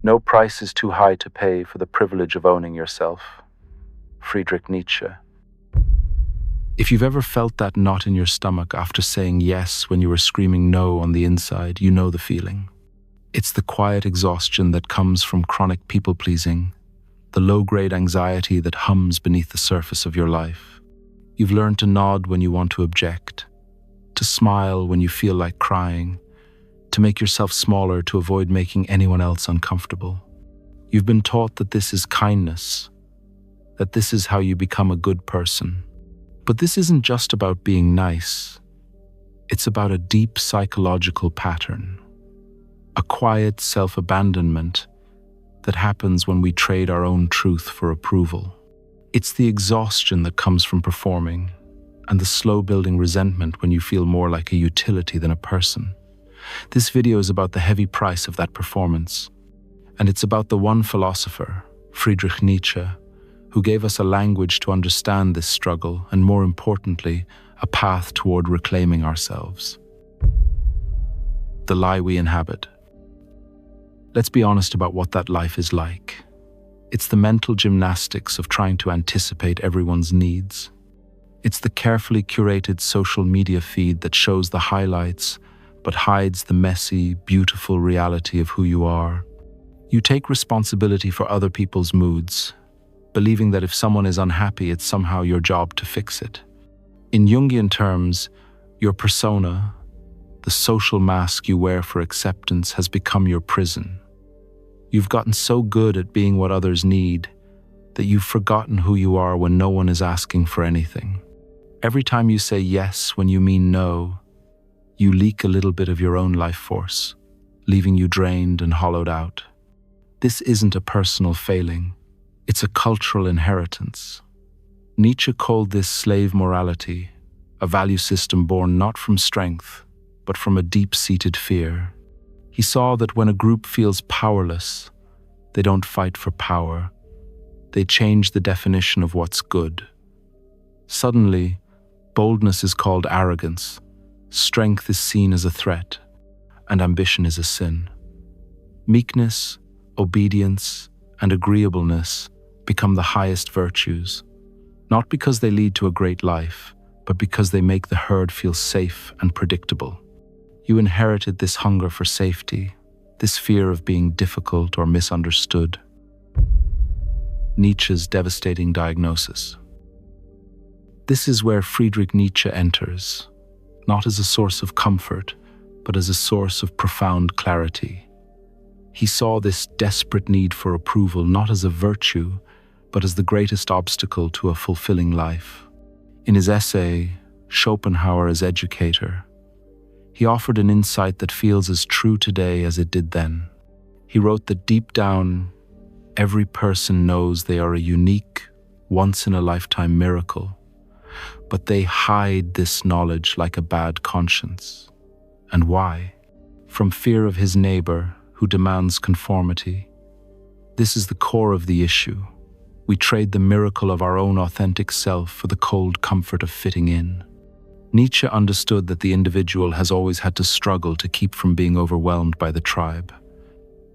No price is too high to pay for the privilege of owning yourself. Friedrich Nietzsche. If you've ever felt that knot in your stomach after saying yes when you were screaming no on the inside, you know the feeling. It's the quiet exhaustion that comes from chronic people-pleasing, the low-grade anxiety that hums beneath the surface of your life. You've learned to nod when you want to object, to smile when you feel like crying, to make yourself smaller to avoid making anyone else uncomfortable. You've been taught that this is kindness, that this is how you become a good person. But this isn't just about being nice. It's about a deep psychological pattern, a quiet self-abandonment that happens when we trade our own truth for approval. It's the exhaustion that comes from performing, and the slow-building resentment when you feel more like a utility than a person. This video is about the heavy price of that performance, and it's about the one philosopher, Friedrich Nietzsche, who gave us a language to understand this struggle and, more importantly, a path toward reclaiming ourselves. The lie we inhabit. Let's be honest about what that life is like. It's the mental gymnastics of trying to anticipate everyone's needs. It's the carefully curated social media feed that shows the highlights but hides the messy, beautiful reality of who you are. You take responsibility for other people's moods, believing that if someone is unhappy, it's somehow your job to fix it. In Jungian terms, your persona, the social mask you wear for acceptance, has become your prison. You've gotten so good at being what others need that you've forgotten who you are when no one is asking for anything. Every time you say yes when you mean no, you leak a little bit of your own life force, leaving you drained and hollowed out. This isn't a personal failing. It's a cultural inheritance. Nietzsche called this slave morality, a value system born not from strength, but from a deep-seated fear. He saw that when a group feels powerless, they don't fight for power. They change the definition of what's good. Suddenly, boldness is called arrogance, strength is seen as a threat, and ambition is a sin. Meekness, obedience, and agreeableness become the highest virtues, not because they lead to a great life, but because they make the herd feel safe and predictable. You inherited this hunger for safety, this fear of being difficult or misunderstood. Nietzsche's devastating diagnosis. This is where Friedrich Nietzsche enters, not as a source of comfort, but as a source of profound clarity. He saw this desperate need for approval not as a virtue, but as the greatest obstacle to a fulfilling life. In his essay, Schopenhauer as Educator, he offered an insight that feels as true today as it did then. He wrote that deep down, every person knows they are a unique, once-in-a-lifetime miracle, but they hide this knowledge like a bad conscience. And why? From fear of his neighbor, who demands conformity. This is the core of the issue. We trade the miracle of our own authentic self for the cold comfort of fitting in. Nietzsche understood that the individual has always had to struggle to keep from being overwhelmed by the tribe.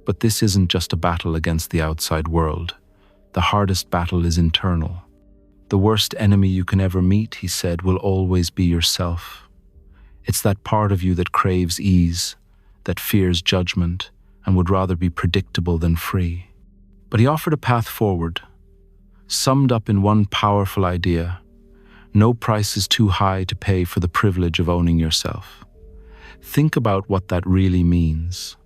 But this isn't just a battle against the outside world. The hardest battle is internal. The worst enemy you can ever meet, he said, will always be yourself. It's that part of you that craves ease, that fears judgment, and would rather be predictable than free. But he offered a path forward, summed up in one powerful idea: no price is too high to pay for the privilege of owning yourself. Think about what that really means.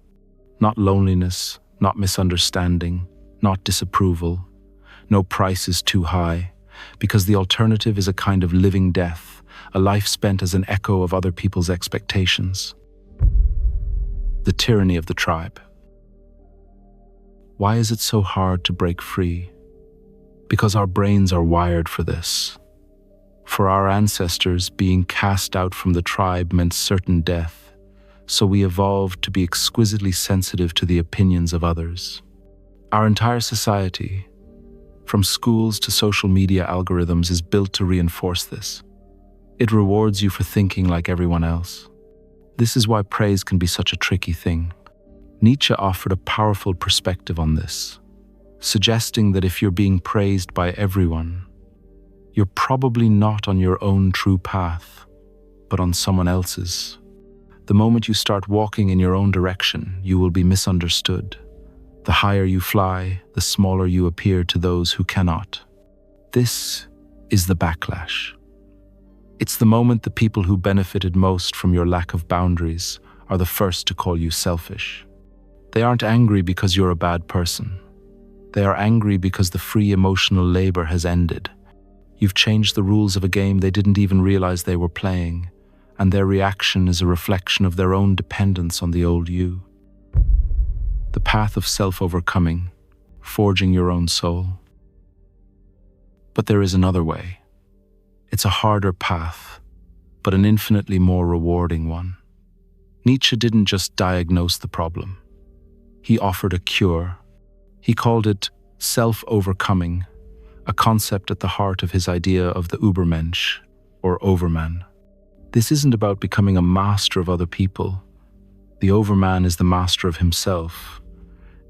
Not loneliness, not misunderstanding, not disapproval. No price is too high, because the alternative is a kind of living death, a life spent as an echo of other people's expectations. The tyranny of the tribe. Why is it so hard to break free? Because our brains are wired for this. For our ancestors, being cast out from the tribe meant certain death, so we evolved to be exquisitely sensitive to the opinions of others. Our entire society, from schools to social media algorithms, is built to reinforce this. It rewards you for thinking like everyone else. This is why praise can be such a tricky thing. Nietzsche offered a powerful perspective on this, suggesting that if you're being praised by everyone, you're probably not on your own true path, but on someone else's. The moment you start walking in your own direction, you will be misunderstood. The higher you fly, the smaller you appear to those who cannot. This is the backlash. It's the moment the people who benefited most from your lack of boundaries are the first to call you selfish. They aren't angry because you're a bad person. They are angry because the free emotional labor has ended. You've changed the rules of a game they didn't even realize they were playing, and their reaction is a reflection of their own dependence on the old you. The path of self-overcoming, forging your own soul. But there is another way. It's a harder path, but an infinitely more rewarding one. Nietzsche didn't just diagnose the problem. He offered a cure. He called it self-overcoming, a concept at the heart of his idea of the Übermensch, or overman. This isn't about becoming a master of other people. The overman is the master of himself.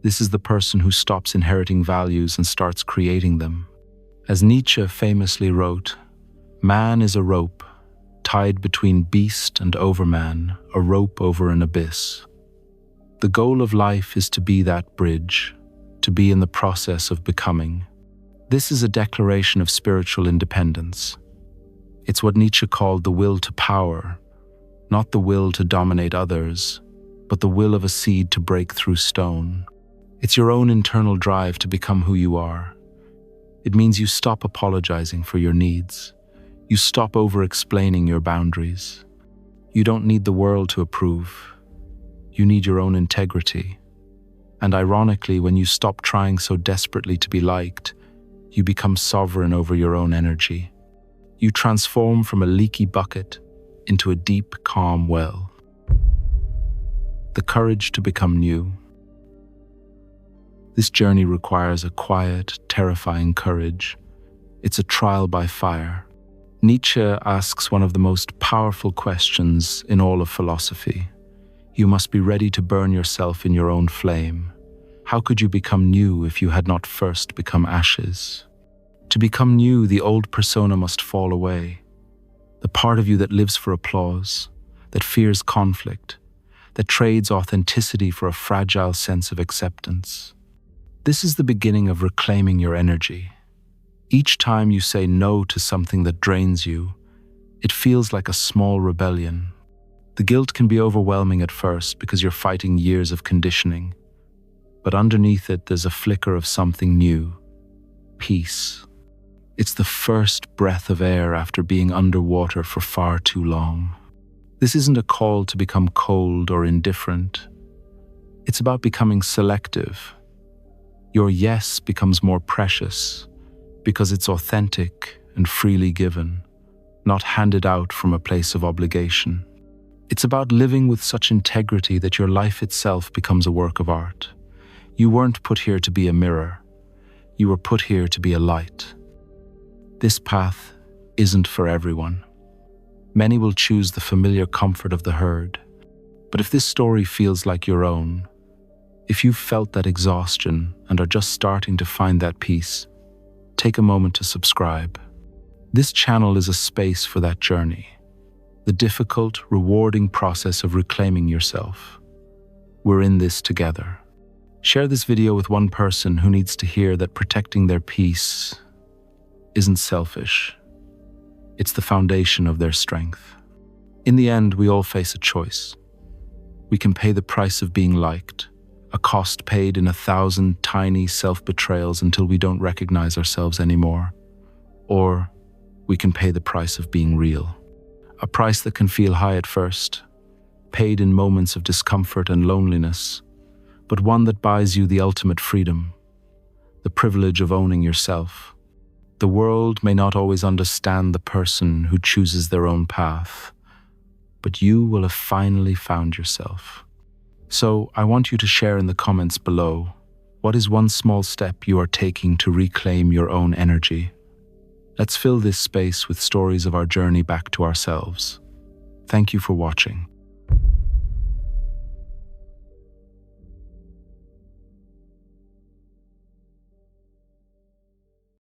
This is the person who stops inheriting values and starts creating them. As Nietzsche famously wrote, "Man is a rope, tied between beast and overman, a rope over an abyss." The goal of life is to be that bridge, to be in the process of becoming. This is a declaration of spiritual independence. It's what Nietzsche called the will to power, not the will to dominate others, but the will of a seed to break through stone. It's your own internal drive to become who you are. It means you stop apologizing for your needs. You stop over-explaining your boundaries. You don't need the world to approve. You need your own integrity. And ironically, when you stop trying so desperately to be liked, you become sovereign over your own energy. You transform from a leaky bucket into a deep, calm well. The courage to become new. This journey requires a quiet, terrifying courage. It's a trial by fire. Nietzsche asks one of the most powerful questions in all of philosophy. You must be ready to burn yourself in your own flame. How could you become new if you had not first become ashes? To become new, the old persona must fall away. The part of you that lives for applause, that fears conflict, that trades authenticity for a fragile sense of acceptance. This is the beginning of reclaiming your energy. Each time you say no to something that drains you, it feels like a small rebellion. The guilt can be overwhelming at first because you're fighting years of conditioning. But underneath it, there's a flicker of something new. Peace. It's the first breath of air after being underwater for far too long. This isn't a call to become cold or indifferent. It's about becoming selective. Your yes becomes more precious because it's authentic and freely given, not handed out from a place of obligation. It's about living with such integrity that your life itself becomes a work of art. You weren't put here to be a mirror. You were put here to be a light. This path isn't for everyone. Many will choose the familiar comfort of the herd. But if this story feels like your own, if you've felt that exhaustion and are just starting to find that peace, take a moment to subscribe. This channel is a space for that journey, the difficult, rewarding process of reclaiming yourself. We're in this together. Share this video with one person who needs to hear that protecting their peace isn't selfish. It's the foundation of their strength. In the end, we all face a choice. We can pay the price of being liked, a cost paid in 1,000 tiny self-betrayals until we don't recognize ourselves anymore. Or we can pay the price of being real, a price that can feel high at first, paid in moments of discomfort and loneliness, but one that buys you the ultimate freedom, the privilege of owning yourself. The world may not always understand the person who chooses their own path, but you will have finally found yourself. So I want you to share in the comments below, what is one small step you are taking to reclaim your own energy? Let's fill this space with stories of our journey back to ourselves. Thank you for watching.